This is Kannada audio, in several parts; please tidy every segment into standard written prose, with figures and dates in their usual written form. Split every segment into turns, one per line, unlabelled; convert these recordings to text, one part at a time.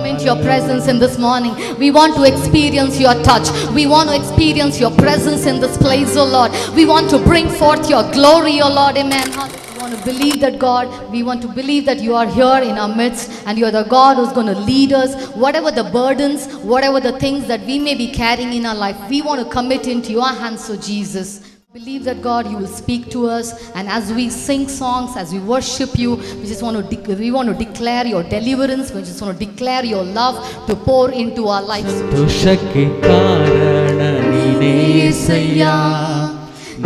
into your presence in this morning. We want to experience your touch. We want to experience your presence in this place, oh Lord. We want to bring forth your glory, oh Lord. Amen. We want to believe that, God, we want to believe that you are here in our midst and you are the God who's going to lead us. Whatever the burdens, whatever the things that we may be carrying in our life, we want to commit into your hands, oh Jesus. Believe that, God, you will speak to us, and as we sing songs, as we worship you, we want to declare your deliverance. We just want to declare your love to pour into our lives.
ಸಂತೋಷಕ್ಕೆ ಕಾರಣ ನೀನೇ యేసయ్యಾ,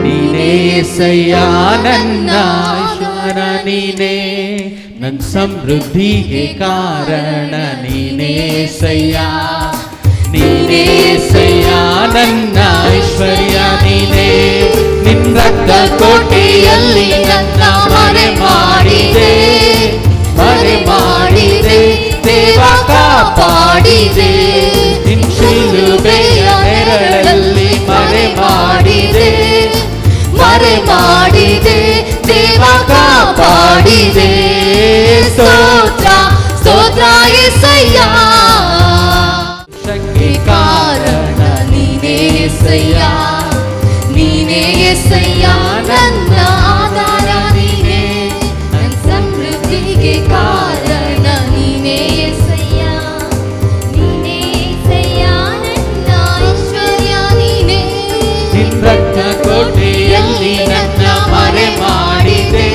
ನೀನೇ యేసయ్యಾ, ನನ್ನ ಐಶ್ವರ್ಯ ನೀನೇ, ನನ್ನ ಸಮೃದ್ಧಿಗೆ ಕಾರಣ ನೀನೇ యేసయ్యಾ, ನೀನೇ యేసయ్ಯಾ, ನನ್ನ ಐಶ್ವರ್ಯ ನೀನೇ, ನಿನ್ನ ರಕ್ತ ಕೋಟೆಯಲ್ಲಿ ನನ್ನ ಮರೆ ಮಾಡಿದೆ, ಮರೆ ಮಾಡಿದೆ, ದೇವ ಕಾಪಾಡಿದೆ, ನಿನ್ನ ಶಿಲುಬೆಯ ನೆರಳಲ್ಲಿ ಮರೆ ಮಾಡಿದೆ, ಮರೆ ಮಾಡಿದೆ, ದೇವ ಕಾಪಾಡಿದೆ. ಸ್ತೋತ್ರ ಸ್ತೋತ್ರ యేసయ్యಾ, ಶಕ್ತಿ ಕಾರಣ ನೀನೇ యేసయ్యಾ, ನೀನೇ యేసయ్యಾ, ನನ್ನ ಆಧಾರ ನೀನೇ, ನನ್ನ ಸಮೃದ್ಧಿಗೆ ಕಾರಣ ನೀನೇ యేసయ్యಾ, ನೀನೇ యేసయ్ಯಾ, ನನ್ನ ಐಶ್ವರ್ಯ ನೀನೇ, ನಿನ್ನ ರಕ್ತ ಕೋಟೆಯಲ್ಲಿ ನನ್ನ ಮರೆ ಮಾಡಿದೆ,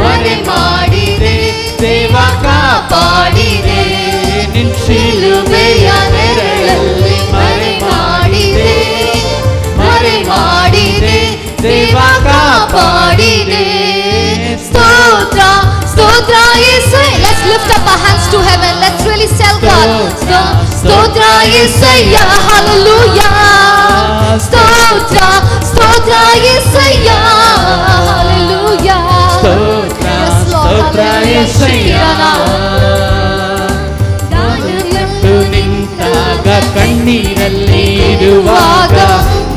ಮರೆ ಮಾಡಿದೆ, ದೇವ ಕಾಪಾಡಿದೆ, ನಿನ್ನ ಶಿಲುಬೆಯ ನೆರಳಲ್ಲಿ ಮರೆ ಮಾಡಿದೆ, ಮರೆ ಮಾಡಿದೆ, ದೇವ ಕಾಪಾಡಿದೆ. ಸ್ತೋತ್ರ ಸ್ತೋತ್ರ యేసయ్యಾ. Let's lift up our hands to heaven. Let's really tell God. ಸ್ತೋತ್ರ యేసయ్యా, hallelujah. ಸ್ತೋತ್ರ ಸ್ತೋತ್ರ యేసయ్యಾ, hallelujah. ಸ್ತೋತ್ರ ಸ್ತೋತ್ರ యేసయ్ಯಾ, ನಿಂತಾಗ ಕಣ್ಣೀರಲ್ಲಿ ಇರುವಾಗ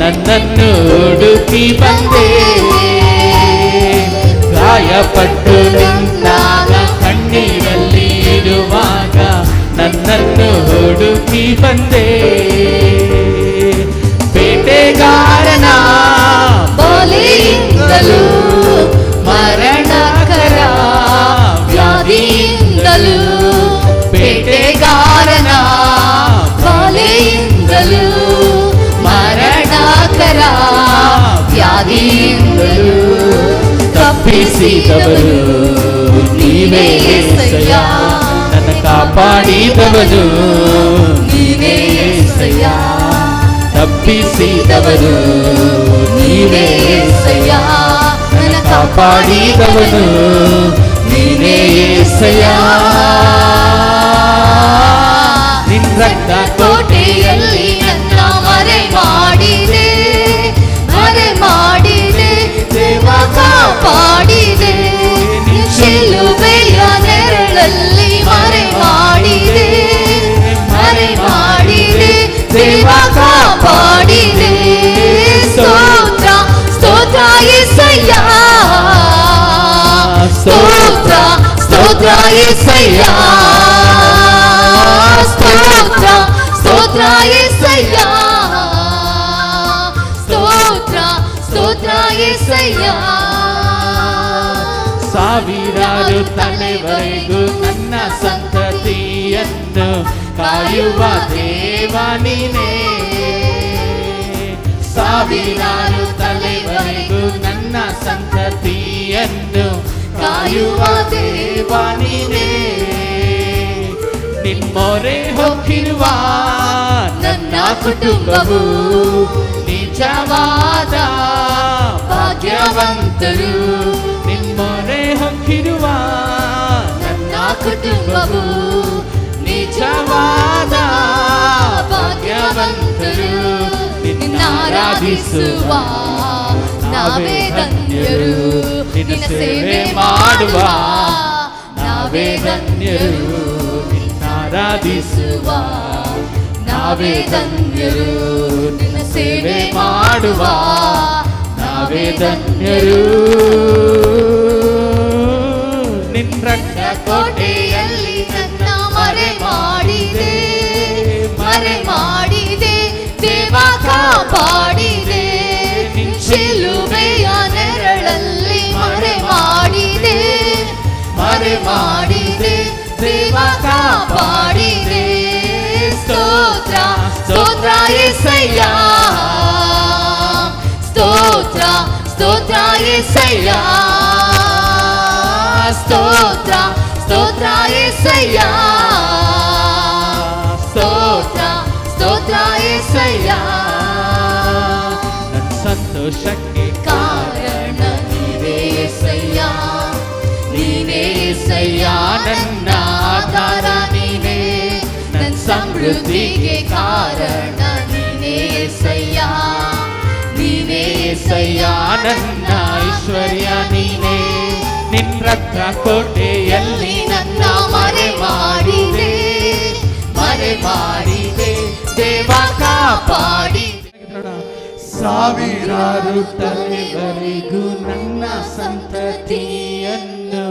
ನನ್ನನ್ನು ಹುಡುಕಿ ಬಂದೆ, ಗಾಯಪಟ್ಟು ನಿಂತಾಗ ಕಣ್ಣೀರಲ್ಲಿ ಇರುವಾಗ ನನ್ನನ್ನು ಹುಡುಕಿ ಬಂದೆ, ಬೇಟೆಗಾರನ ಬಲೆಯಿಂದಲೂ ಮರಣಕರ ವ್ಯಾಧಿಯಿಂದಲೂ, ಬೇಟೆಗಾರನ ಬಲೆಯಿಂದಲೂ ಮರಣಕರ ವ್ಯಾಧಿಯಿಂದಲೂ ತಪ್ಪಿಸಿದವರು ನೀವೇ యేసయ్యಾ, ನನ್ನ ಕಾಪಾಡಿದವನು ನೀವೇ యేసయ్ಯಾ, ತಪ್ಪಿಸಿದವರು ನೀವೇ యేసయ్ಯಾ, ನನ್ನ ಕಾಪಾಡಿದವನು ನೀವೇ యేసయ్ಯಾ, ನಿನ್ನ ರಕ್ತ ಕೋಟೆಯಲ್ಲಿ ನನ್ನ ಮರೆ ಮಾಡಿದೆ, ಮರೆ ಮಾಡಿದೆ, ದೇವ ಕಾಪಾಡಿದೆ, ಶಿಲುಬೆಯ ನೆರಳಲ್ಲಿ ಮರೆ ಮಾಡಿದೆ, ಮರೆ ಮಾಡಿದೆ, ದೇವ ಕಾಪಾಡಿದೆ. ಸ್ತೋತ್ರ ಸ್ತೋತ್ರ యేసయ్యಾ, ಸ್ತೋತ್ರ ಸ್ತೋತ್ರ యేసయ్యా, ಸ್ತೋತ್ರ ಸ್ತೋತ್ರ యేసయ్యా, ಸ್ತೋತ್ರ ಸ್ತೋತ್ರ యేసయ్యಾ. ಸಾವಿರಾರು ತಲೆವರೆಗೂ ನನ್ನ ಸಂತತಿಯನ್ನು ಕಾಯುವ ದೇವ ನೀನೇ, ಸಾವಿರಾರು ತಲೆವರೆಗೂ ನನ್ನ ಸಂತತಿಯನ್ನು ಕಾಯುವ ದೇವ ನೀನೇ, ನಿಮ್ಮೊರೆ ಹೊಕ್ಕಿರುವ ನನ್ನ ಕುಟುಂಬವು ನಿಜವಾದ ಭಾಗ್ಯವಂತರು, ನಿಮ್ಮೊರೆ ಹೊಕ್ಕಿರುವ ನನ್ನ ಕುಟುಂಬವು ನಿಜವಾದ ಭಾಗ್ಯವಂತರು, ನಿನ್ನಾರಾಧಿಸುವ ನಾವೇ ಧನ್ಯರು, ನಿನ್ನ ಸೇವೆ ಮಾಡುವ ನಾವೇ ಧನ್ಯರು, ನಿನ್ನಾರಾಧಿಸುವ ನಾವೇ ಧನ್ಯರು, ನಿನ್ನ ಸೇವೆ ಮಾಡುವ ನಾವೇ ಧನ್ಯರು. ನಿನ್ನ ರಕ್ತ ಕೋಟೆಯಲ್ಲಿ ನನ್ನ ಮರೆ ಮಾಡಿ
యేసయ్యా స్తోత్ర స్తోత్ర యేసయ్యా స్తోత్ర స్తోత్ర యేసయ్యా స్తోత్ర స్తోత్ర యేసయ్యా
ನನ್ನ ಸಂತೋಷಕ್ಕೆ
ಕಾರಣ ನೀನೇ యేసయ్యಾ ನೀನೇ యేసయ్యಾ ನನ್ನ ಆಧಾರ ನೀನೇ ನನ್ನ ಸಮೃದ್ಧಿಗೆ ಕಾರಣ ನೀನೇ యేసయ్ಯಾ ನೀನೇ యేసయ్ಯಾ
ನನ್ನ ಐಶ್ವರ್ಯ ನೀನೇ ನಿನ್ನ ರಕ್ತ ಕೋಟೆಯಲ್ಲಿ
ನನ್ನ ಮರೆ ಮಾಡಿದೆ ದೇವ ಕಾಪಾಡಿ
ಸಾವಿರಾರು ತಲೆವರೆಗೂ ನನ್ನ ಸಂತತಿಯನ್ನು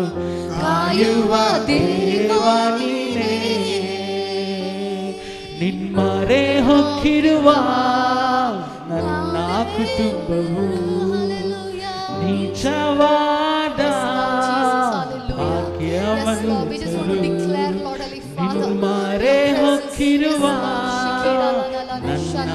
ಕಾಯುವ ದೇವ ನೀನೇ ನಿಮ್ಮರೆ ಹೊಕ್ಕಿರುವ ನನ್ನ ಕುಟುಂಬವು ನೀಚವಾದ ಭಾಗ್ಯವಂತರು ನಿಮ್ಮರೆ ಹೊಕ್ಕಿರುವ ನನ್ನ